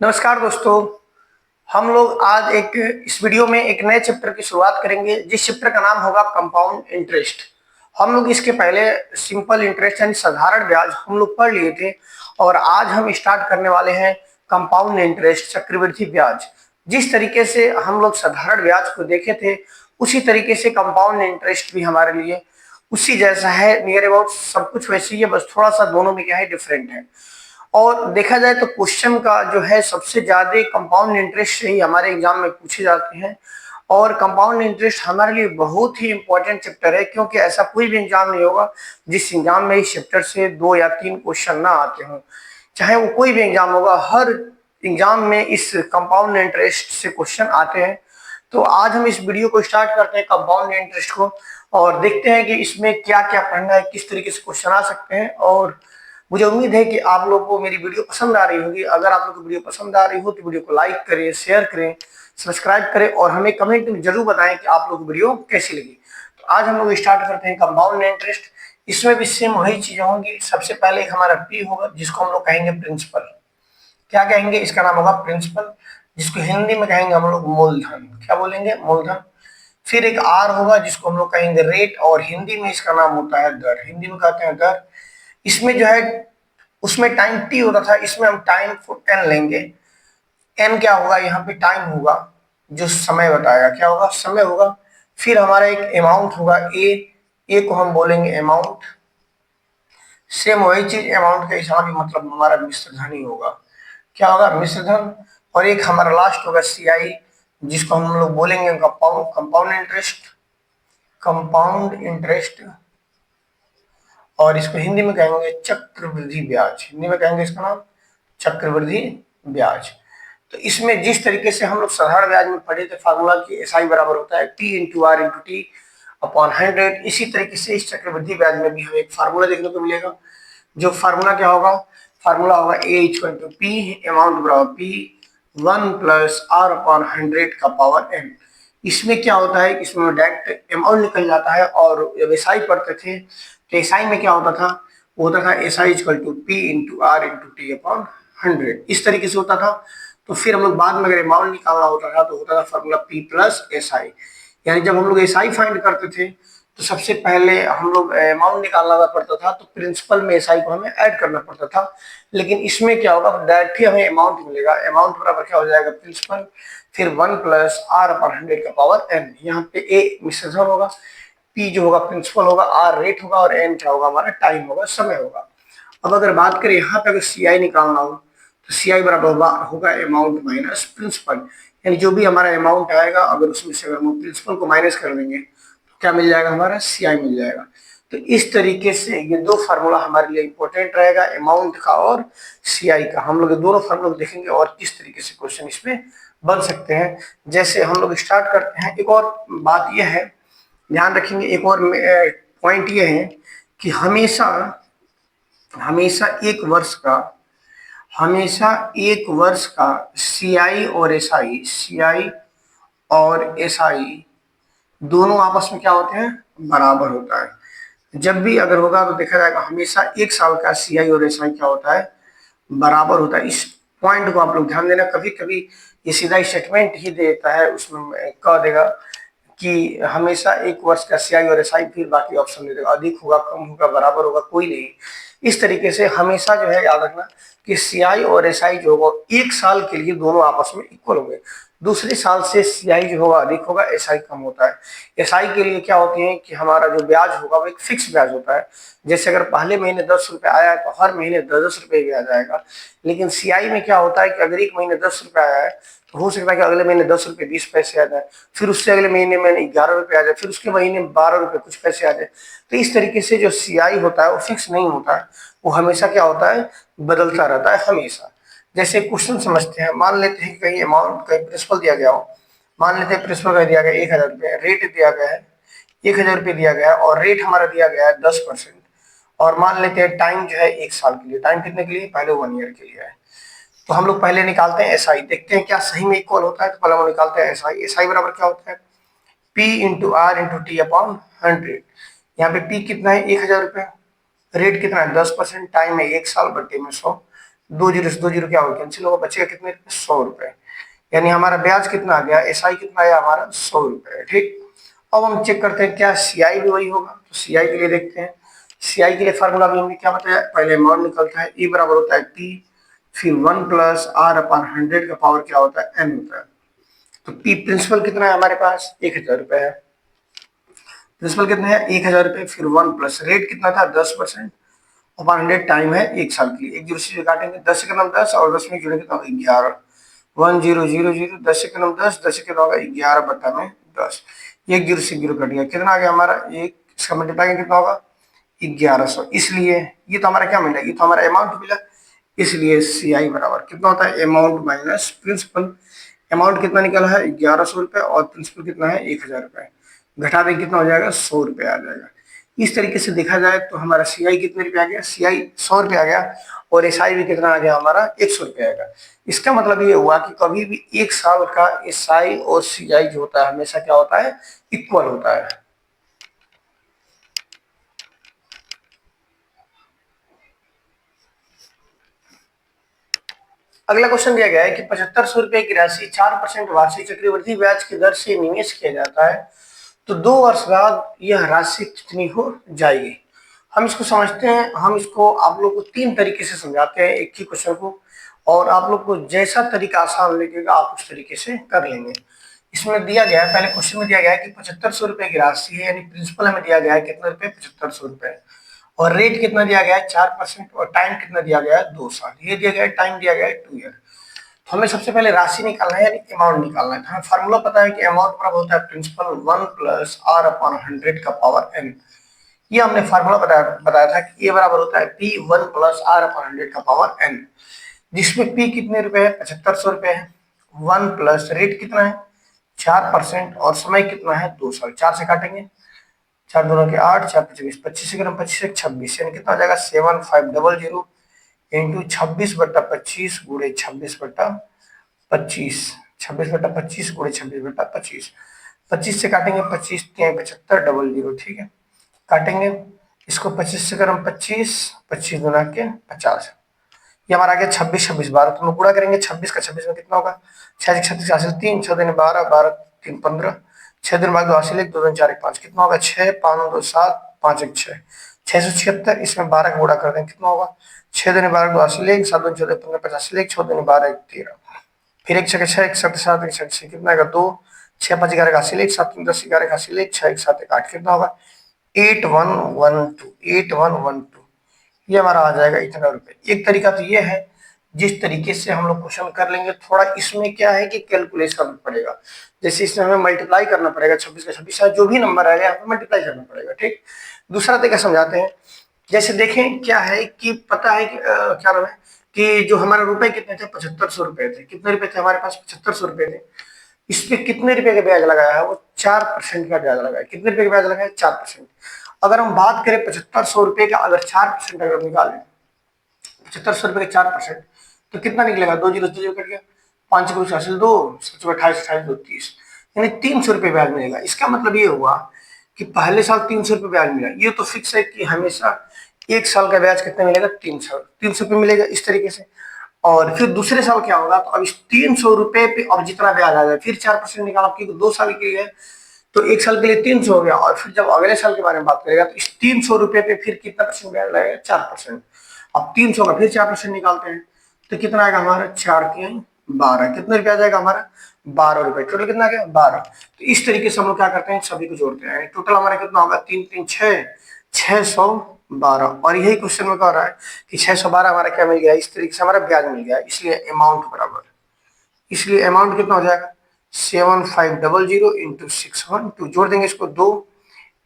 नमस्कार दोस्तों। हम लोग आज इस वीडियो में एक नए चैप्टर की शुरुआत करेंगे, जिस चैप्टर का नाम होगा कंपाउंड इंटरेस्ट। हम लोग इसके पहले सिंपल इंटरेस्ट यानी साधारण ब्याज हम लोग पढ़ लिए थे, और आज हम स्टार्ट करने वाले हैं कंपाउंड इंटरेस्ट, चक्रवृद्धि ब्याज। जिस तरीके से हम लोग साधारण ब्याज को देखे थे, उसी तरीके से कंपाउंड इंटरेस्ट भी हमारे लिए उसी जैसा है, नियर अबाउट सब कुछ वैसे ही है, बस थोड़ा सा दोनों में क्या है, डिफरेंट है। और देखा जाए तो क्वेश्चन का जो है सबसे ज्यादा कंपाउंड इंटरेस्ट से ही हमारे एग्जाम में पूछे जाते हैं, और कंपाउंड इंटरेस्ट हमारे लिए बहुत ही इंपॉर्टेंट चैप्टर है, क्योंकि ऐसा कोई भी एग्जाम नहीं होगा जिस एग्जाम में इस चैप्टर से 2 या 3 क्वेश्चन ना आते हों। चाहे वो कोई भी एग्जाम होगा, हर एग्जाम में इस कंपाउंड इंटरेस्ट से क्वेश्चन आते हैं। तो आज हम इस वीडियो को स्टार्ट करते हैं कंपाउंड इंटरेस्ट को, और देखते हैं कि इसमें क्या क्या पढ़ना है, किस तरीके से क्वेश्चन आ सकते हैं। और मुझे उम्मीद है कि आप लोगों को मेरी वीडियो पसंद आ रही होगी। अगर आप लोग को वीडियो पसंद आ रही हो तो वीडियो को लाइक करें, शेयर करें, सब्सक्राइब करें, और हमें कमेंट में जरूर बताएं कि आप लोग को वीडियो कैसी लगी। तो आज हम लोग स्टार्ट करते हैं कंपाउंड इंटरेस्ट। इसमें भी सेम वही चीजें होंगी। सबसे पहले हमारा पी होगा, जिसको हम लोग कहेंगे प्रिंसिपल। क्या कहेंगे? इसका नाम होगा प्रिंसिपल, जिसको हिंदी में कहेंगे हम लोग मूलधन। क्या बोलेंगे? मूलधन। फिर एक आर होगा, जिसको हम लोग कहेंगे रेट, और हिंदी में इसका नाम होता है दर। हिंदी में कहते हैं दर। इसमें जो है, उसमें टाइम टी होता था, इसमें हम टाइम को टेन लेंगे। एन क्या होगा? यहाँ पे टाइम होगा जो समय बताएगा। क्या होगा? समय होगा। फिर हमारा एक अमाउंट होगा ए। ए को हम बोलेंगे अमाउंट। सेम वही चीज अमाउंट का हिसाब ही, मतलब हमारा मिश्र धन ही होगा। क्या होगा? मिश्र धन। और एक हमारा लास्ट होगा सी आई, जिसको हम लोग बोलेंगे compound compound interest. Compound interest, और इसको हिंदी में कहेंगे चक्रवृद्धि ब्याज। हिंदी में कहेंगे इसका नाम चक्रवृद्धि ब्याज। तो इसमें जिस तरीके से हम लोग साधारण ब्याज में पढ़े थे फार्मूला की, एस आई बराबर होता है T into R into T upon 100, इसी तरीके से इस चक्रवृद्धि ब्याज में भी हमें एक फार्मूला देखने को मिलेगा। जो फार्मूला क्या होगा? फार्मूला होगा ए इक्वल टू पी, अमाउंट बराबर पी 1 प्लस आर अपॉन 100 का पावर एन। इसमें क्या होता है? इसमें डायरेक्ट अमाउंट निकल जाता है, और जब एस आई पढ़ते थे तो एस आई में क्या होता था? वो होता था S I equal to P into R into T upon 100, इस तरीके से होता था। तो फिर हम लोग बाद में अगर अमाउंट निकालना होता था तो होता था formula P plus S I. यानी जब हम लोग एस आई फाइंड करते थे तो सबसे पहले हम लोग अमाउंट निकालना पड़ता था, तो प्रिंसिपल में एस आई को हमें ऐड करना पड़ता था। लेकिन इसमें क्या होगा? डायरेक्टली हमें अमाउंट मिलेगा। अमाउंट बराबर क्या हो जाएगा? प्रिंसिपल, फिर 1 प्लस आर अपॉन 100 का पावर एन। यहाँ पे ए मिश्रण होगा, पी जो होगा प्रिंसिपल होगा, आर रेट होगा, और एन क्या होगा? हमारा टाइम होगा, समय होगा। अब अगर बात करें यहाँ पे, अगर सी आई निकालना हो तो सी आई बराबर होगा अमाउंट माइनस प्रिंसिपल। यानी जो भी हमारा अमाउंट आएगा, अगर उसमें से अगर हम प्रिंसिपल को माइनस कर देंगे तो क्या मिल जाएगा? हमारा सी आई मिल जाएगा। तो इस तरीके से ये दो फार्मूला हमारे लिए इंपॉर्टेंट रहेगा, अमाउंट का और सी आई का। हम लोग दोनों फार्मूला देखेंगे और किस तरीके से क्वेश्चन इसमें बन सकते हैं। जैसे हम लोग स्टार्ट करते हैं, एक और बात यह है, ध्यान रखेंगे, एक और पॉइंट ये है कि हमेशा हमेशा एक वर्ष का सी आई और एस आई, सी आई और एस आई दोनों आपस में क्या होते हैं? बराबर होता है। जब भी अगर होगा तो देखा जाएगा हमेशा एक साल का सी आई और एस आई क्या होता है? बराबर होता है। इस पॉइंट को आप लोग ध्यान देना। कभी कभी ये सीधा स्टेटमेंट ही देता है, उसमें कह देगा कि हमेशा एक वर्ष का सी आई और एस आई, फिर बाकी ऑप्शन दे देगा, अधिक होगा, कम होगा, बराबर होगा, कोई नहीं। इस तरीके से हमेशा जो है याद रखना कि सी आई और एस आई जो होगा एक साल के लिए दोनों आपस में इक्वल होंगे। दूसरे साल से सी आई जो होगा अधिक होगा, एस आई कम होता है। एस आई के लिए क्या होती है कि हमारा जो ब्याज होगा वो एक फिक्स ब्याज होता है। जैसे अगर पहले महीने 10 रुपए आया है तो हर महीने 10-10 रुपए ब्याज आएगा। लेकिन सी आई में क्या होता है कि अगर एक महीने 10 रुपए आया है तो हो सकता है कि अगले महीने 10 रुपए 20 पैसे आ जाए, फिर उससे अगले महीने में 11 रुपए आ जाए, फिर उसके महीने 12 रुपए कुछ पैसे आ जाए। तो इस तरीके से जो सी आई होता है वो फिक्स नहीं होता है, वो हमेशा क्या होता है? बदलता रहता है हमेशा। जैसे क्वेश्चन समझते हैं, मान लेते हैं कि कहीं अमाउंट कहीं प्रिंसिपल दिया गया हो। मान लेते हैं प्रिंसिपल का दिया गया 1000 रुपये, रेट दिया गया है 1000 रुपये दिया गया है, और रेट हमारा दिया गया है 10%। और मान लेते हैं टाइम जो है 1 साल के लिए। टाइम कितने के लिए? पहले 1 ईयर के लिए है। तो हम लोग पहले निकालते हैं एस आई, देखते हैं क्या सही में इक्वल होता है। तो पहले हम निकालते हैं एस आई। एस आई बराबर क्या होता है? P into R into T upon 100। यहाँ पे पी कितना है? 1000 रुपये। रेट कितना है? 10%। टाइम है 1 साल बटे में 100। दो जीरो से दो जीरो क्या होगा, कैंसिल होगा, बचेगा कितने रुपए, 100 रुपए। यानी हमारा ब्याज कितना आ गया, एसआई कितना आया हमारा, 100 रुपए। ठीक, अब हम चेक करते हैं क्या सीआई भी वही होगा, तो सीआई के लिए देखते हैं। सीआई के लिए फार्मूला भी हमने क्या बताया, पहले अमाउंट निकलता है, ई बराबर होता है पी, फिर 1 प्लस आर अपन 100 का पावर क्या होता है, एन होता है। तो पी प्रिंसिपल कितना है हमारे पास, 1000 रुपए है। प्रिंसिपल कितना है, 1000 रुपए, फिर 1 प्लस रेट कितना था, 10% अपॉन 100, टाइम है 1 साल के लिए। एक जीरो से काटेंगे, 10 के नाम 10 और 10 में जुड़ेंगे तो 11, 1000, 10 के नाम 10, 10 के होगा 11 बटा में 10। एक जीरो से जीरो कट गया, कितना आ गया हमारा, एक, इसका मल्टीप्लाई कितना होगा, 1100। इसलिए ये तो हमारा क्या मिला, ये तो हमारा अमाउंट मिला। इसलिए सी आई बराबर कितना होता है, अमाउंट माइनस प्रिंसिपल। अमाउंट कितना निकला है, 1100 रुपए, और प्रिंसिपल कितना है, 1000 रुपए। घटा दें कितना हो जाएगा, 100 रुपए आ जाएगा। इस तरीके से देखा जाए तो हमारा सी आई कितने रुपए आ गया, सी आई 100 रुपए आ गया, और एस आई भी कितना आ गया हमारा, 100 रुपए आएगा। इसका मतलब ये हुआ कि कभी भी 1 साल का एस आई और सी आई जो होता है हमेशा क्या होता है, इक्वल होता है। अगला क्वेश्चन दिया गया है कि 7500 रुपए की राशि 4% वार्षिक चक्रवृद्धि ब्याज की दर से निवेश किया जाता है, तो 2 वर्ष बाद यह राशि कितनी हो जाएगी। हम इसको समझते हैं, हम इसको आप लोग को 3 तरीके से समझाते हैं एक ही क्वेश्चन को, और आप लोग को जैसा तरीका आसान लगेगा आप उस तरीके से कर लेंगे। इसमें दिया गया है, पहले क्वेश्चन में दिया गया है कि 7500 रुपए की राशि है, यानी प्रिंसिपल हमें दिया गया है कितने रुपए, 7500 रुपए, और रेट कितना दिया गया है, 4%, और टाइम कितना दिया गया है, 2 साल। ये दिया गया है, टाइम दिया गया है 2 ईयर। तो हमें सबसे पहले राशि निकालना है, यानी अमाउंट निकालना है। हमें फार्मूला पता है कि अमाउंट बराबर होता है प्रिंसिपल 1 प्लस आर अपॉन 100 का पावर एन। ये हमने फार्मूला बताया था कि ए बराबर होता है पी 1 प्लस आर अपॉन 100 का पावर एन, जिसमें पी कितने रुपए है, 7500 रुपए है, 1 प्लस रेट कितना है, 4%, और समय कितना है, 2 साल। 4 से काटेंगे, 4 दोनों के 8, 4 25, 25 से ग्राम 25 से 26, यानी कितना हो जाएगा, 7500 इंटू 26/25 गुणे 26/25, 26/25 गुणे 26/25, 25 से काटेंगे, 25 3 75 00, ठीक है, काटेंगे इसको, 25 से करें 25, 25 गुना के 50, ये हमारा आ गया 26, 26 12, तो हम गुणा करेंगे 26 का 26 में कितना होगा, 6 36 हासिल 3, 6 दिन 12, 12 3 15, 6 दिन बाद 2 हासिल 1, 2 दिन 4 1 5, कितना होगा, 6 5 2 7 5 1 6, 676। इसमें 12 का गुणा कर दें, कितना होगा, 6 दिन 12 2 हासिल 1, 7 दिन 14 15 50 1, 6 दिन 12 1 13, फिर 1 6 6 1 7 7 1 6 कितना आएगा, 2, 6 5 11 का हासिल 1, 7 3 10 11 का हासिल 1, 6 1 7 1 8, कितना होगा, 8112, 8112। ये हमारा आ जाएगा इतना रुपए। एक तरीका तो ये है जिस तरीके से हम लोग क्वेश्चन कर लेंगे, थोड़ा इसमें क्या है कि कैलकुलेशन पड़ेगा, जैसे इसमें हमें मल्टीप्लाई करना पड़ेगा, 26 का 26 जो भी नंबर आएगा हमें मल्टीप्लाई करना पड़ेगा। ठीक, दूसरा तरीका समझाते हैं। जैसे देखें क्या है कि पता है कि क्या नाम है कि जो हमारे रुपए कितने थे, 7500 रुपए थे। कितने रुपए थे हमारे पास, 7500 रुपए थे। इस पे कितने रुपए का ब्याज लगाया है, वो 4% का ब्याज लगाया। कितने रुपए का ब्याज लगाया, 4%। अगर हम बात करें 7500 रुपए का, अगर 4% अगर निकालें, 7500 रुपए का 4%, तो कितना निकलेगा, 2 जीरो 2 जीरो कट गया, 5 गुरु हासिल 2, 28 28 2 30, यानी 300 रुपए ब्याज मिलेगा। इसका मतलब ये हुआ कि पहले साल 300 रुपए ब्याज मिला, ये तो फिक्स है कि हमेशा 1 साल का ब्याज कितना मिलेगा, 300 रुपए मिलेगा इस तरीके से। और फिर दूसरे साल क्या होगा, तो अब इस 300 रुपए पे अब जितना ब्याज आ जाए, फिर 4% निकाला, क्योंकि 2 साल के लिए है तो 1 साल के लिए 300 हो गया, और फिर जब अगले साल के बारे में बात करेगा तो इस 300 रुपए पे फिर कितना परसेंट ब्याज लगेगा, 4%। अब 300 का फिर 4% निकालते हैं तो कितना आएगा हमारा, 4 के 12, कितने रुपया आ जाएगा हमारा, 12 रुपए। टोटल कितना आ गया, 12। तो इस तरीके से हम लोग क्या करते हैं, सभी को जोड़ते हैं, टोटल हमारा कितना होगा, 3 3 6, 612। और यही क्वेश्चन में कह रहा है कि 612 हमारा क्या मिल गया, इस तरीके से हमारा ब्याज मिल गया, इसलिए अमाउंट बराबर, इसलिए अमाउंट कितना हो जाएगा, 7500 इंटू 612, जोड़ देंगे इसको 2,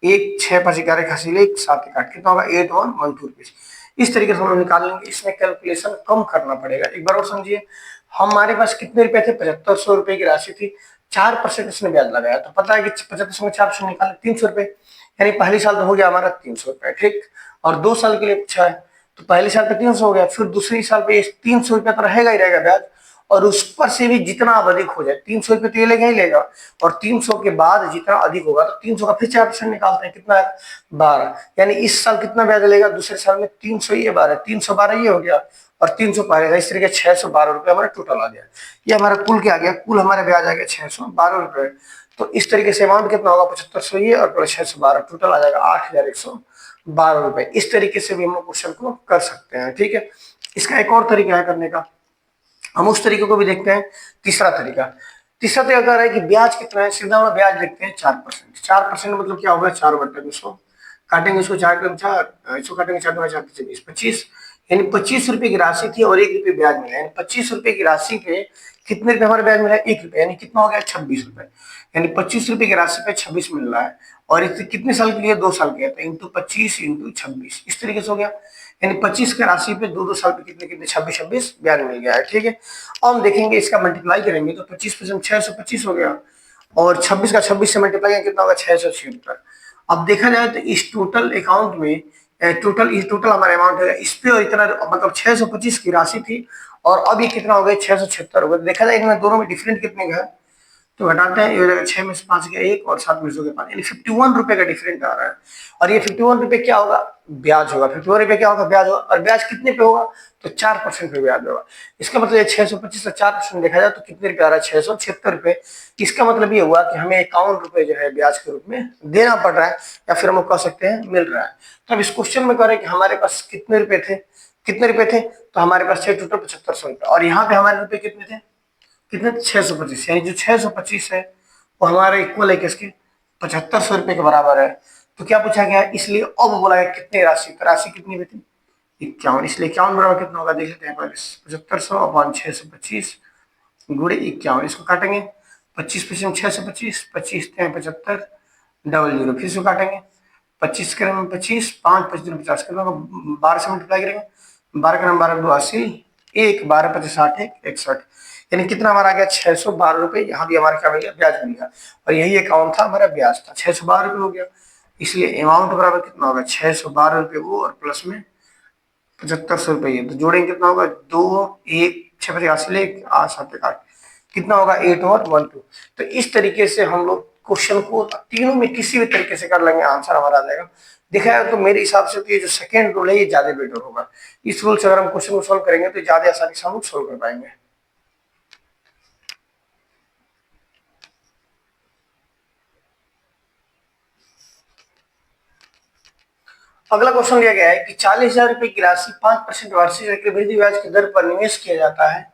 1 6 5 11 हासिल 1 7 1 8, कितना होगा, 8112 रुपीज। इस तरीके से हम लोग निकाल लेंगे। इसमें कैलकुलेशन कम करना पड़ेगा। एक बार और समझिए, हमारे पास कितने रुपए थे, 7500 रुपए की राशि थी, 4% इसने ब्याज लगाया, तो पता है कि 75 में 4% निकाले 300 रुपए, यानी पहली साल तो हो गया हमारा 300 रुपए। ठीक, और 2 साल के लिए पूछा है तो पहले साल पे 300 हो गया, फिर दूसरी साल पे 300 रुपया तो रहेगा ही रहेगा ब्याज, और उस पर से भी जितना अब अधिक हो जाए, 300 रुपये तो ये लेगा ही लेगा, और 300 के बाद जितना अधिक होगा तो 300 का फिर 4% निकालते हैं, कितना है 12। यानी इस साल कितना ब्याज लेगा, दूसरे साल में 300 ये 12, 312 ये हो गया और 312, इस तरीके 612 रुपये हमारा टोटल आ गया। ये हमारा कुल क्या आ गया, कुल हमारा ब्याज आ गया 612 रुपये। तो इस तरीके से अमाउंट कितना होगा, 7500 ये और प्लस 612, टोटल आ जाएगा 8112 रुपये। इस तरीके से भी हम लोग क्वेश्चन को कर सकते हैं। ठीक है, इसका एक और तरीका है करने का, हम उस तरीके को भी देखते हैं। तीसरा तरीका कह रहा है कि ब्याज कितना है, सीधा हम ब्याज लिखते हैं 4%। 4% मतलब क्या होगा, 4/200 काटेंगे, इसको 4 के 4, इसको काटेंगे 4 4 20 25, यानी 25 रुपए की राशि थी और 1 रुपये ब्याज मिला, यानी 25 रुपए की राशि पे कितने रुपए हमारे ब्याज मिला, 1 रुपये, यानी कितना हो गया 26 रुपए। यानी 25 रुपए की राशि पे 26 मिल रहा है, और इसे कितने साल के लिए, 2 साल के लिए, तो इंटू 25 इंटू 26, इस तरीके से हो गया। यानी 25 की राशि पे 2 साल पे कितने कितने 26 ब्याज मिल गया है। ठीक है, अब हम देखेंगे इसका मल्टीप्लाई करेंगे तो 25% 625 हो गया, और 26 का 26 से मल्टीप्लाई कितना होगा 676। अब देखा जाए तो इस टोटल अकाउंट में टोटल हमारा अमाउंट है इस पे, और इतना मतलब 625 की राशि थी और अब ये कितना हो गया 676 हो गया। देखा जाए इनमें दोनों में डिफरेंट कितने का है, तो घटाते हैं, ये हो जाएगा 6 में से 5 गया 1 और 7 में से 2 गया 5, यानी 51 रुपए का डिफरेंट आ रहा है। और ये 51 रुपए क्या होगा, ब्याज होगा। 51 रुपए क्या होगा, ब्याज होगा, और ब्याज कितने पे होगा, तो 4% पे ब्याज होगा। इसका मतलब ये 625 से 4% देखा जाए तो कितने रुपए आ रहा है, 676 रुपए। इसका मतलब ये हुआ कि हमें 51 रुपए जो है ब्याज के रूप में देना पड़ रहा है, या फिर हम कह सकते हैं मिल रहा है। तो अब इस क्वेश्चन में कह रहे हैं कि हमारे पास कितने रुपए थे, तो हमारे पास थे टोटल 7500 रुपए, और यहाँ पे हमारे रुपए कितने थे, कितने 625, यानी जो 625 है वो हमारा इक्वल है किसके, 7500 रुपए के बराबर है। तो क्या पूछा गया, इसलिए अब बोला गया कितनी राशि, तो राशि कितनी भी थी 51, इसलिए 51 बराबर कितना होगा देख लेते हैं पहले, 7500 अपॉन 625 गुणे 51, इसको काटेंगे 25 625, 25 75 डबल जीरो, फिर इसको काटेंगे 25 के नंबर 25, 5 25 50 के नंबर 12 से मल्टीप्लाई करेंगे, 12 का नंबर 12 2 80, 1 12 25 60 1 61, यानी कितना हमारा आ गया 612 रुपए। यहाँ भी हमारा क्या मिल गया, ब्याज मिल गया, और यही अकाउंट था हमारा, ब्याज था 612 रुपए हो गया। इसलिए अमाउंट बराबर कितना होगा 612 रुपए वो, और प्लस में 7500 रुपये, तो जोड़ेंगे कितना होगा 2 1 6 85 ले 8 7 8, कितना होगा 8 और 1 2। तो इस तरीके से हम लोग क्वेश्चन को तीनों में किसी भी तरीके से कर लेंगे, आंसर हमारा आ जाएगा। देखा जाए तो मेरे हिसाब से तो ये जो सेकंड रूल है ये ज्यादा बेटर होगा। इस रूल से अगर हम क्वेश्चन को सोल्व करेंगे तो ज्यादा आसानी से हम लोग सोल्व कर पाएंगे। अगला क्वेश्चन दिया गया है कि 40,000 रुपए की राशि 5% वार्षिक चक्रवृद्धि ब्याज की दर पर निवेश किया जाता है,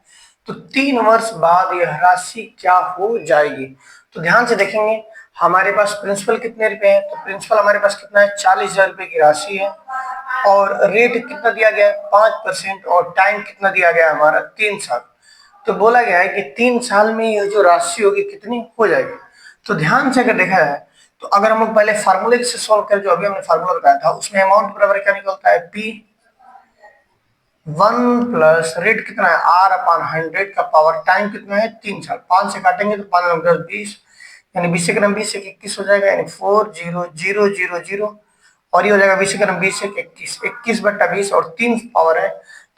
तो 3 वर्ष बाद यह राशि क्या हो जाएगी। तो ध्यान से देखेंगे, हमारे पास प्रिंसिपल कितने रुपए है, तो प्रिंसिपल हमारे पास कितना है 40,000 रुपए की राशि है, और रेट कितना दिया गया है 5%, और टाइम कितना दिया गया है हमारा 3 साल। तो बोला गया है कि 3 साल में यह जो राशि होगी कितनी हो जाएगी। तो ध्यान से अगर देखा जाए तो अगर हम लोग पहले फार्मूले से सॉल्व करें, जो अभी हमने फार्मूला बताया था, उसमें अमाउंट बराबर क्या निकलता है P1 प्लस रेट कितना है R/100 का पावर, टाइम कितना है 3 साल, 5 से काटेंगे तो 5 10 20, यानी 20 से कम 20 से 21 हो जाएगा, यानी 4000, और ये हो जाएगा 20 से कम 20 से 21, 21/20, और 3 पावर है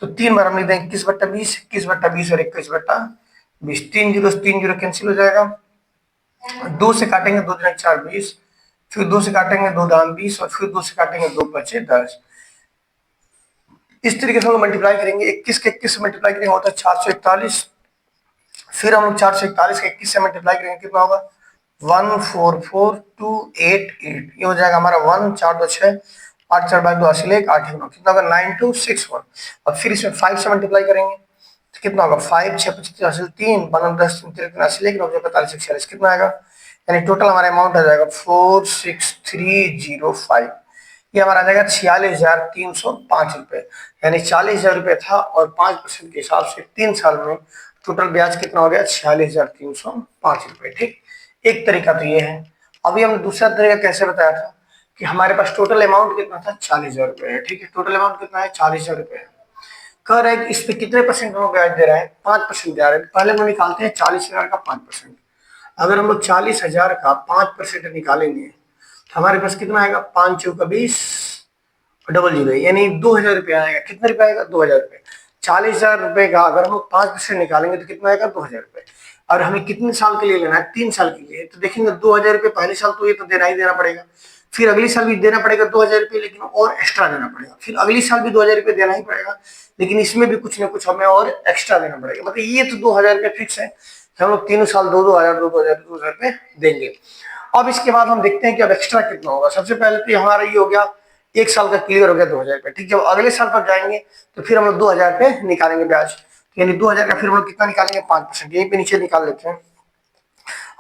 तो 3 बार हम लिख देंगे 21/20, 21/20 और 21/20, 3 जीरो कैंसिल हो जाएगा, 2 से काटेंगे 2 दूनी 4 20, फिर 2 से काटेंगे 2 दाम 20, और फिर 2 से काटेंगे 2 बचे 10। इस तरीके से हम मल्टीप्लाई करेंगे, 21 के 21 से मल्टीप्लाई करेंगे होता है 441, फिर हम लोग 441 के 21 से मल्टीप्लाई करेंगे कितना होगा 144288, ये हो जाएगा हमारा 1 4 2 6 8 4 2 80 1 8 1 9, कितना होगा 9261, और फिर इसमें 5 से मल्टीप्लाई करेंगे तो कितना होगा 5 6 25 हासिल 3 15 10 3 80 1 9 45 46, कितना आएगा, यानी टोटल हमारा अमाउंट आ जाएगा 46305, ये हमारा आ जाएगा 46,305 रुपए, यानी 40,000 रुपए था और 5% के हिसाब से 3 साल में टोटल ब्याज कितना हो गया 46,305 रुपए। ठीक, एक तरीका तो ये है। अभी हमने दूसरा तरीका कैसे बताया था कि हमारे पास टोटल अमाउंट कितना था 40,000 रुपए है। ठीक है, टोटल अमाउंट कितना है 40,000 रुपए है, कह रहे हैं कि इस पे कितने परसेंट हम ब्याज दे रहे हैं 5% दे रहे हैं। पहले हम लोग निकालते हैं 40,000 का 5%, अगर हम लोग 40,000 का 5% निकालेंगे तो हमारे पास कितना आएगा 5 चौका 20 डबल जीरो, यानी 2,000 रुपये आएगा, कितना रुपये आएगा 2,000 रुपये। 40,000 रुपए का अगर हम लोग 5% निकालेंगे तो कितना आएगा, 2,000 रुपए। और हमें कितने साल के लिए लेना है, 3 साल के लिए, तो देखेंगे 2,000 रुपए पहले साल तो ये तो देना ही देना पड़ेगा, फिर अगली साल भी देना पड़ेगा 2,000 रुपए, लेकिन और एक्स्ट्रा देना पड़ेगा, फिर अगली साल भी 2,000 रुपए देना ही पड़ेगा, लेकिन इसमें भी कुछ ना कुछ हमें और एक्स्ट्रा देना पड़ेगा। मतलब ये तो 2,000 रुपए फिक्स है कि हम लोग तीनों साल 2,000 2,000 रुपए देंगे। अब इसके बाद हम देखते हैं कि अब एक्स्ट्रा कितना होगा। सबसे पहले तो हमारा ये हो गया 1 साल का क्लियर हो गया 2,000 रुपए, ठीक। जब अगले साल पर जाएंगे तो फिर हम लोग 2,000 रुपए निकालेंगे ब्याज, यानी 2,000 का फिर हम लोग कितना निकालेंगे, 5%। यहीं पे नीचे निकाल लेते हैं,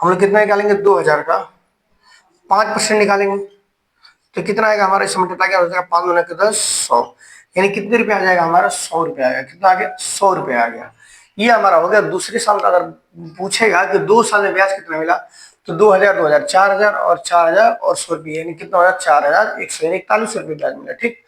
हम लोग कितना निकालेंगे, 2,000 का 5% निकालेंगे तो कितना आएगा हमारा, इसमें मल्टीप्लाई हो जाएगा, 5 दूना के 10, 100, यानी कितने रुपए आ जाएगा हमारा, 100 रुपए आएगा। कितना आ गया, 100 रुपए आ गया। ये हमारा हो गया दूसरे साल का। अगर पूछेगा कि 2 साल में ब्याज कितना मिला, तो 2,000 2,000 4,000 और 4,000 और 100 रुपये, यानी कितना हो गया, 4,100, यानी 41 रुपये ब्याज मिला, ठीक।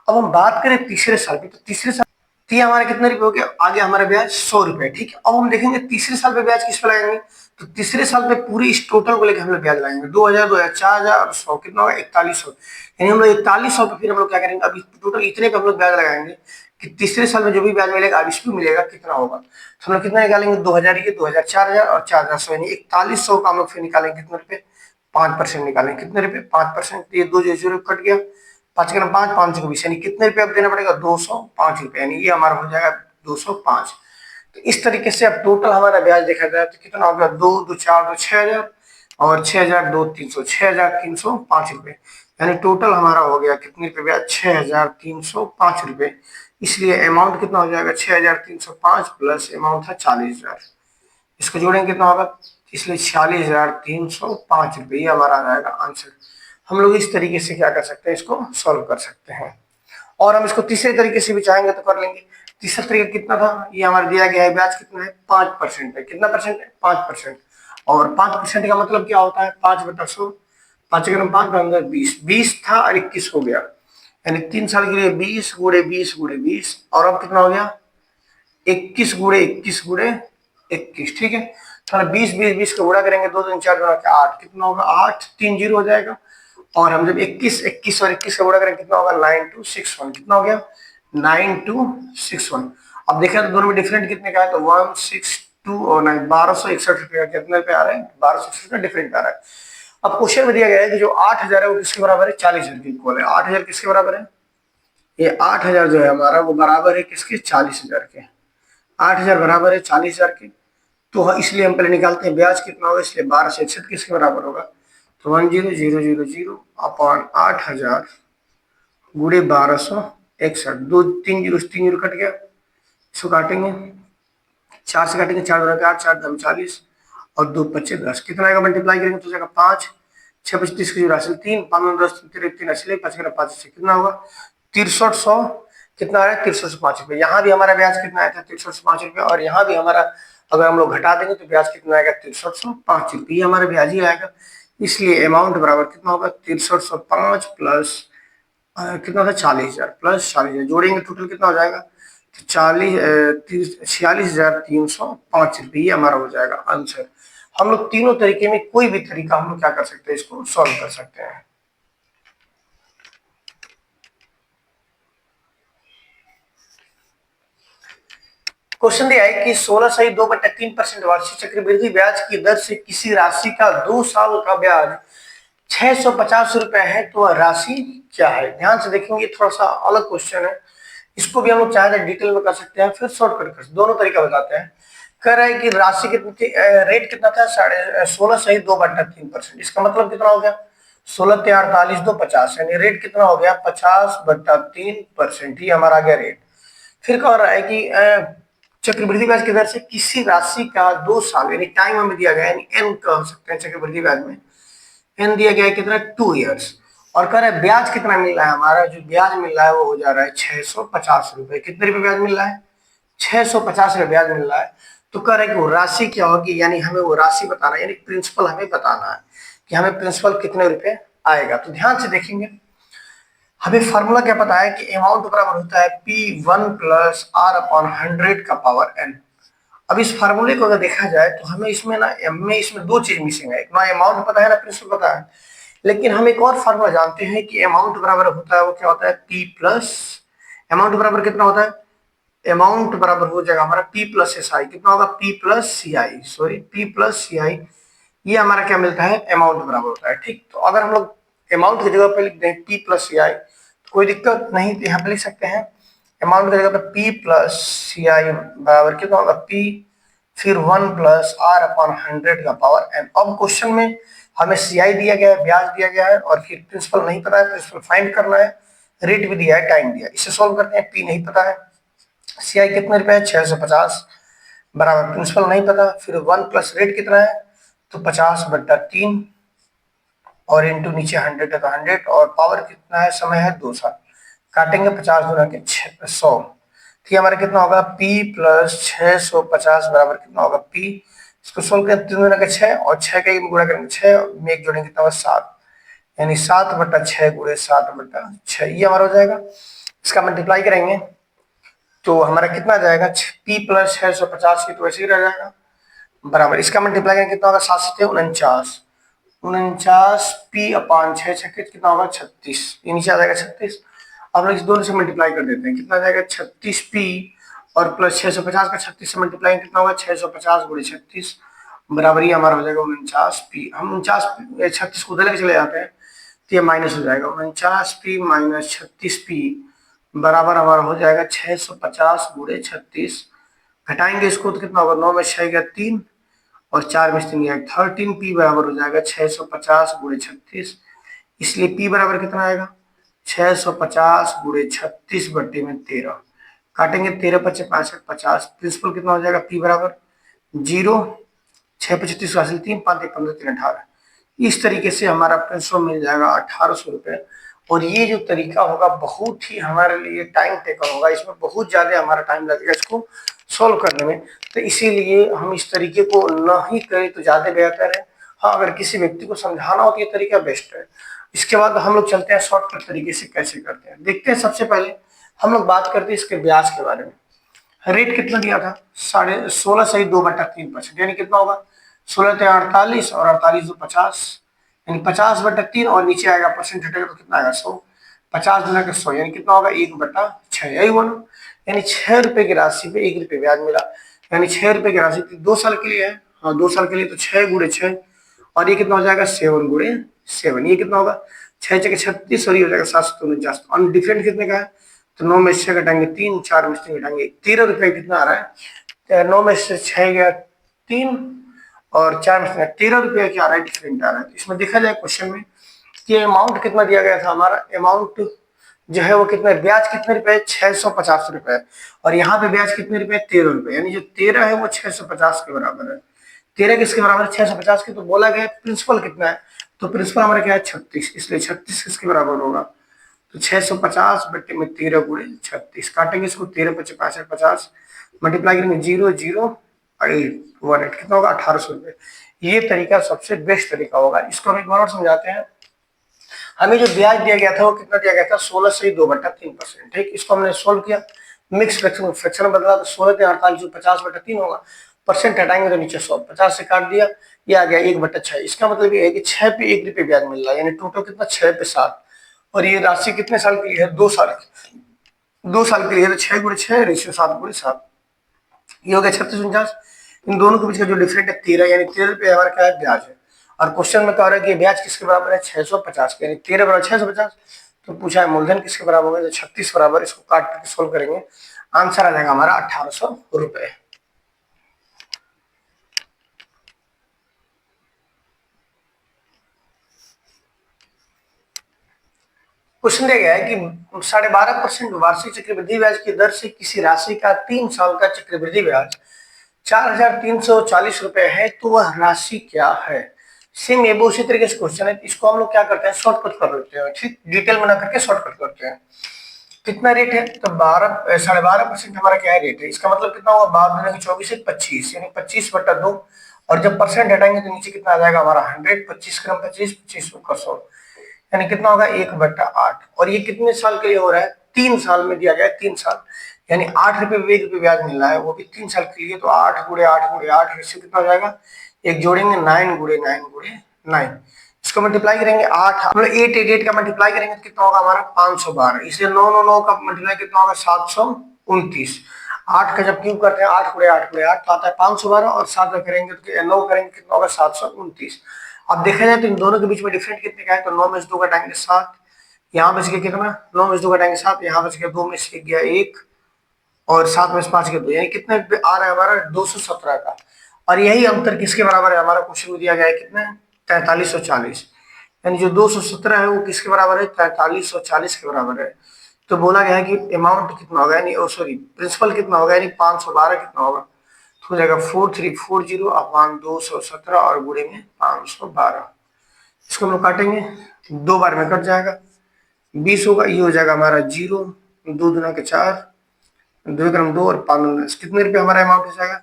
अब हम बात करें तीसरे साल की, तो तीसरे साल तो हमारे कितने रुपए हो गया, आ गया हमारा ब्याज 100 रुपए, ठीक है। अब हम देखेंगे तीसरे साल पे ब्याज किस पे लगाएंगे, तो तीसरे साल पे पूरी इस टोटल को लेकर हम लोग ब्याज लगाएंगे, 2,000 2,000 4,000 और 100, कितना होगा, 4100, यानी हम लोग 4100 पे फिर हम लोग क्या करेंगे, अभी टोटल इतने पे हम लोग ब्याज लगाएंगे कि तीसरे साल में जो भी ब्याज मिलेगा अब इस पे मिलेगा कितना होगा, तो हम लोग कितना निकालेंगे, 2,000 ये 2,000 4,000 और 4,000, यानी 4100 का हम लोग फिर निकालेंगे कितने रुपए, 5% निकालेंगे, कितने रुपए, 5%, ये 2 जीरो कट गया, 5 के 5 5 को 20, यानी कितने रुपए अब देना पड़ेगा, 205 रुपए, यानी ये हमारा हो जाएगा 205। तो इस तरीके से अब टोटल हमारा ब्याज देखा जाए तो कितना होगा, 2 2 4 2 6,000 और 6,000 2 300, 6,305 रुपए, यानी टोटल हमारा हो गया कितने रुपए ब्याज, 6,305 रुपए। इसलिए अमाउंट कितना हो जाएगा, 6,305 प्लस अमाउंट था 40,000, इसको जोड़ेंगे कितना होगा, इसलिए 46,305 रुपये, ये हमारा रहेगा आंसर। हम लोग इस तरीके से क्या कर सकते हैं, इसको सॉल्व कर सकते हैं। और हम इसको तीसरे तरीके से भी चाहेंगे तो कर लेंगे। तीसरा तरीका कितना था, ये हमारा दिया गया है, ब्याज कितना है, 5% है। कितना परसेंट है, 5%। और 5% का मतलब क्या होता है, 5/100, 5 के 5 20, 20 था और 21 हो गया, यानी 3 साल के लिए 20 गुणे 20 गुणे 20, और अब कितना हो गया, 21 गुणे 21 गुणे 21, ठीक है। तो 20 20 20 का गुणा करेंगे, 2 3 4 8, कितना होगा, 8 3 0 हो जाएगा। और हम जब 21 21 और 21 का गुणा करेंगे कितना होगा, 9261, कितना हो गया, 9261। अब देखा तो दोनों में डिफरेंट कितने का है, तो 162 और 9 1261 रुपये का, कितने रुपए आ रहे हैं, 1261 का डिफरेंट आ रहा है। अब क्वेश्चन में दिया गया है कि जो 8,000 है वो किसके बराबर है, 40,000 के इक्वल है। 8,000 किसके बराबर है, ये 8,000 जो है हमारा वो बराबर है किसके, 40,000 के। 8,000 बराबर है 40,000 के, तो इसलिए हम पहले निकालते हैं ब्याज कितना होगा, इसलिए 1261 किसके बराबर होगा, तो 10,000 अपॉन 8,000 गुणे 1261, 2 3 जीरो 3 जीरो कट गया, इसको काटेंगे, 4 से काटेंगे, 4 2 8, 4 2 40 और 2 25 10, कितना आएगा, मल्टीप्लाई करेंगे तो जाएगा 5 6 25 की जीरो हासिल 3 5 10 3 हासिल 5 5 से कितना होगा, 6300, कितना आ रहा है, 6305 रुपये। यहाँ भी हमारा ब्याज कितना आया था, 6305 रुपये, और यहाँ भी हमारा अगर हम लोग घटा देंगे तो ब्याज कितना आएगा, 6305 रुपये, हमारा ब्याज ही आएगा। इसलिए अमाउंट बराबर कितना होगा, 6305 प्लस कितना था, 40,000 प्लस 40,000, जोड़ेंगे टोटल कितना हो जाएगा, तो 46,305 रुपये, ये हमारा हो जाएगा आंसर। हम लोग तीनों तरीके में कोई भी तरीका हम लोग क्या कर सकते हैं, इसको सॉल्व कर सकते हैं। क्वेश्चन दिया है कि 16/2/3% वार्षिक चक्रवृद्धि ब्याज की दर से किसी राशि का 2 साल का ब्याज 650 रुपए है, तो वह राशि क्या है। ध्यान से देखेंगे, थोड़ा सा अलग क्वेश्चन है, इसको भी हम लोग चाहे तो डिटेल में कर सकते हैं, फिर शॉर्टकट कर, दोनों तरीका बताते हैं। कह रहा है कि राशि कितनी, रेट कितना था, 16/2/3%, इसका मतलब कितना हो गया, 16 48 2 50, यानी रेट कितना हो गया, 50/3%, ही हमारा आ गया रेट। फिर कह रहा है कि चक्रवृद्धि ब्याज की दर से किसी राशि का 2 साल, यानी टाइम हमें दिया गया है, यानी एन कह सकते हैं चक्रवृद्धि ब्याज में, एन दिया गया है कितना, 2 इयर्स, और कह रहा है ब्याज कितना मिल रहा है, हमारा जो ब्याज मिल रहा है वो हो जा रहा है 650 रुपए। कितने रुपए ब्याज मिल रहा है, 650 रुपए ब्याज मिल रहा है। तो कह रहा है कि वो राशि क्या होगी, यानी हमें वो राशि बताना है, यानी प्रिंसिपल हमें बताना है कि हमें प्रिंसिपल कितने रुपए आएगा। तो ध्यान से देखेंगे, हमें फार्मूला क्या पता है कि अमाउंट बराबर होता है P1 प्लस R अपॉन 100 का पावर n। अब इस फार्मूले को अगर देखा जाए तो हमें इसमें ना, इसमें 2 चीज मिसिंग है, एक ना अमाउंट पता है ना प्रिंसिपल पता है, लेकिन हम एक और फार्मूला जानते हैं कि अमाउंट बराबर होता है, वो क्या होता है, P प्लस, अमाउंट बराबर कितना होता है, अमाउंट बराबर हो जाएगा हमारा P प्लस एस आई। कितना होगा? P प्लस सी आई, सॉरी P प्लस सी आई। ये हमारा क्या मिलता है? अमाउंट बराबर होता है। ठीक, तो अगर हम लोग अमाउंट की जगह पे लिख दें P प्लस सी आई तो कोई दिक्कत नहीं, तो यहाँ पे लिख सकते हैं अमाउंट की जगह पे P प्लस सी आई बराबर कितना होगा? P फिर 1 प्लस आर अपॉन 100 का पावर एन। अब क्वेश्चन में हमें सी आई दिया गया है, ब्याज दिया गया है, और फिर प्रिंसिपल नहीं पता है, प्रिंसिपल फाइंड करना है, रेट भी दिया है, टाइम दिया है। इसे सोल्व करते हैं। P नहीं पता है, सी आई कितने रुपए है? 650 बराबर प्रिंसिपल नहीं पता, फिर 1 प्लस रेट कितना है? तो 50/3 और इंटू नीचे 100 है तो 100, और पावर कितना है? समय है 2 साल। काटेंगे 50 गुना के 100, ठीक, हमारा कितना होगा? P प्लस 650 बराबर कितना होगा? P, इसको सोल्व करें 3 गुना के 6 और 6 का गुणा करेंगे 6 में एक जोड़ेंगे कितना होगा? 7, यानी 7/6 गुणे 7/6, ये हमारा हो जाएगा। इसका मल्टीप्लाई करेंगे तो हमारा कितना आ जाएगा? P प्लस 650 की तो वैसे ही रह जाएगा बराबर, इसका मल्टीप्लाई करेंगे कितना होगा? 7 से 49, 49 P अपान 6 छक्के कितना होगा? 36, ये नीचे आ जाएगा 36। अब लोग इस दोनों से मल्टीप्लाई कर देते हैं, कितना आ जाएगा? 36P और प्लस 650 का 36 से मल्टीप्लाई कितना होगा? 650 गुणे 36 बराबर ही हमारा हो जाएगा 49P। हम 36 को उधर लेके चले जाते हैं तो ये माइनस हो जाएगा, 49P माइनस 36P बराबर हमारा हो जाएगा 650 गुणे 36। घटाएंगे इसको तो कितना होगा? 9 में 6 गया 3 और 4 में 3 गया 13P बराबर हो जाएगा 650 गुणे 36। इसलिए P बराबर कितना आएगा? 650 गुणे 36 बट्टे में 13। काटेंगे 13 पच्चे 65 50, प्रिंसिपल कितना हो जाएगा? P बराबर 0, 6 25 हासिल 3 5 15 3 18। इस तरीके से हमारा प्रिंसिपल मिल जाएगा 1800 रुपये। और ये जो तरीका होगा बहुत ही हमारे लिए टाइम टेकर होगा, इसमें बहुत ज्यादा हमारा टाइम लगेगा इसको सोल्व करने में, तो इसीलिए हम इस तरीके को न ही करें तो ज्यादा बेहतर है। हाँ, अगर किसी व्यक्ति को समझाना हो तो ये तरीका बेस्ट है। इसके बाद हम लोग चलते हैं शॉर्टकट तरीके से कैसे करते हैं, देखते हैं। सबसे पहले हम लोग बात करते हैं इसके ब्याज के बारे में। रेट कितना दिया था? 16.5 सही 2/3%, यानी कितना होगा? 16 48 और 48 2 50, यानी 50/3 और नीचे आएगा परसेंट हटेगा तो कितना आएगा? 100। 50 गुना के 100 यानी कितना होगा? 1/6, यही बनो, यानी 6 रुपए की राशि पे 1 रुपये ब्याज मिला, यानी 6 रुपए की राशि 2 साल के लिए है। हाँ, 2 साल के लिए तो 6 गुणे 6 और ये कितना हो जाएगा? 7 गुणे 7, ये कितना होगा? 6 6 36 और ये हो जाएगा 749। और डिफरेंट कितने का है? तो 9 में 6 घटाएंगे 3, 4 में 3 घटाएंगे 13 रुपए कितना आ रहा है? 9 में से 6 गया 3 और 4 में से 13 रुपये क्या आ रहा है? डिफरेंट आ रहा है। तो इसमें देखा जाए क्वेश्चन में कि अमाउंट कितना दिया गया था? हमारा अमाउंट जो है वो कितना, ब्याज कितने रुपए? 650 रुपए, और यहाँ पे ब्याज कितने रुपए? 13 रुपए, यानी जो 13 है वो 650 के बराबर है। 13 किसके बराबर है? 650 के। तो बोला गया प्रिंसिपल कितना है? तो प्रिंसिपल हमारा क्या है? 36, इसलिए 36 किसके बराबर होगा? तो 650 बट्टे में 13 गुणे 36, काटेंगे इसको 13 पच्चे 65 50, मल्टीप्लाई करेंगे 0 0 1 कितना होगा? 1800 रुपये। ये तरीका सबसे बेस्ट तरीका होगा। इसको हम एक बार और समझाते हैं। हमें जो ब्याज दिया गया था वो कितना दिया गया था? 16 से 2/3%। ठीक, इसको हमने सोल्व किया, मिक्स फ्रैक्शन में बदला तो 16 48 50/3 होगा। परसेंट हटाएंगे तो नीचे 100, 50 से काट दिया, ये आ गया 1/6। इसका मतलब ये है कि 6 पे 1 रुपये ब्याज मिल रहा है, यानी टोटल कितना? 6 पे 7। और ये राशि कितने साल के लिए है? 2 साल की, 2 साल के लिए है। तो 6 गुणे 6 रेशियो 7 गुणे 7, ये हो गया 3649। इन दोनों के बीच का जो डिफरेंट है 13, यानी 13 रुपये हमारा क्या है? ब्याज है। और क्वेश्चन में कह रहा है कि ब्याज किसके बराबर है? 650 के, यानी 13 बराबर 650। तो पूछा है मूलधन किसके बराबर होगा? तो 36 बराबर, इसको काट करके सोल्व करेंगे, आंसर आ जाएगा हमारा 1800 रुपए। क्वेश्चन दिया गया है कि 12.5% वार्षिक चक्रवृद्धि ब्याज की दर से किसी राशि का 3 साल का चक्रवृद्धि ब्याज 4340 रुपए है, तो वह राशि क्या है? सेम ये उसी तरीके से क्वेश्चन है। इसको हम लोग क्या करते हैं? शॉर्टकट कर लेते हैं, ठीक, डिटेल में ना करके शॉर्टकट करते हैं। कितना रेट है? तो 12.5% हमारा क्या है? रेट है। इसका मतलब कितना होगा? 12 24 25, यानी 25/2, और जब परसेंट हटाएंगे तो नीचे कितना आ जाएगा हमारा? 100, 25 क्रम 25 25 का 100, यानी कितना होगा? 1/8। और ये कितने साल के लिए हो रहा है? 3 साल में दिया गया है, 3 साल, यानी 8 रुपये 1 रुपये ब्याज मिल रहा है, वो भी 3 साल के लिए। तो 8 गुणे 8 गुणे 8 इससे कितना हो जाएगा? एक जोड़ेंगे 9 गुणे 9 गुणे 9, इसको मल्टीप्लाई करेंगे 8 मतलब 8 का मल्टीप्लाई करेंगे तो कितना होगा हमारा? 512। इसलिए 9 9 9 का मल्टीप्लाई कितना होगा? 729। 8 का जब क्यूब करते हैं 8 गुणे 8 गुणे 8 तो आता है 512 और 7 का करेंगे तो 9 करेंगे कितना होगा 729। अब देखा जाए तो इन दोनों के बीच में डिफरेंट कितने का है तो 9 में से 2 घटाएंगे 7, यहाँ बच गया कितना 9 में से 2 घटाएंगे 7, यहाँ बच गया 2 में से गया 1 और 7 में से 5 गया 2, यानी कितने पे आ रहा है हमारा 217 का। और यही अंतर किसके बराबर है, हमारा क्वेश्चन में दिया गया है कितने 4340, यानी जो 217 है वो किसके बराबर है 4340 के बराबर है। तो बोला गया है कि अमाउंट कितना होगा यानी सॉरी प्रिंसिपल कितना होगा यानी 512 कितना होगा तो हो जाएगा 4340 अपॉन 217 और गुणे में 512। इसको हम लोग काटेंगे 2 बार में कट जाएगा 20 होगा, ये हो जाएगा हमारा 0, 2 दूना के 4, 2 क्रम 2 और 5 कितने रुपये हमारा अमाउंट हो जाएगा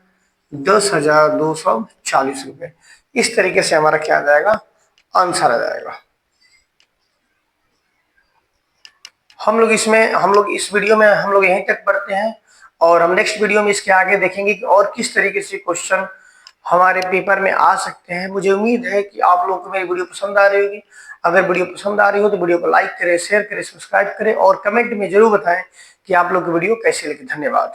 10,240 रुपये। इस तरीके से हमारा क्या आ जाएगा आंसर आ जाएगा। हम लोग इस वीडियो में हम लोग यहीं तक पढ़ते हैं और हम नेक्स्ट वीडियो में इसके आगे देखेंगे कि और किस तरीके से क्वेश्चन हमारे पेपर में आ सकते हैं। मुझे उम्मीद है कि आप लोगों को मेरी वीडियो पसंद आ रही होगी। अगर वीडियो पसंद आ रही हो तो वीडियो को लाइक करें, शेयर करें, सब्सक्राइब करें और कमेंट में जरूर बताएं कि आप लोग की वीडियो कैसी लगी। धन्यवाद।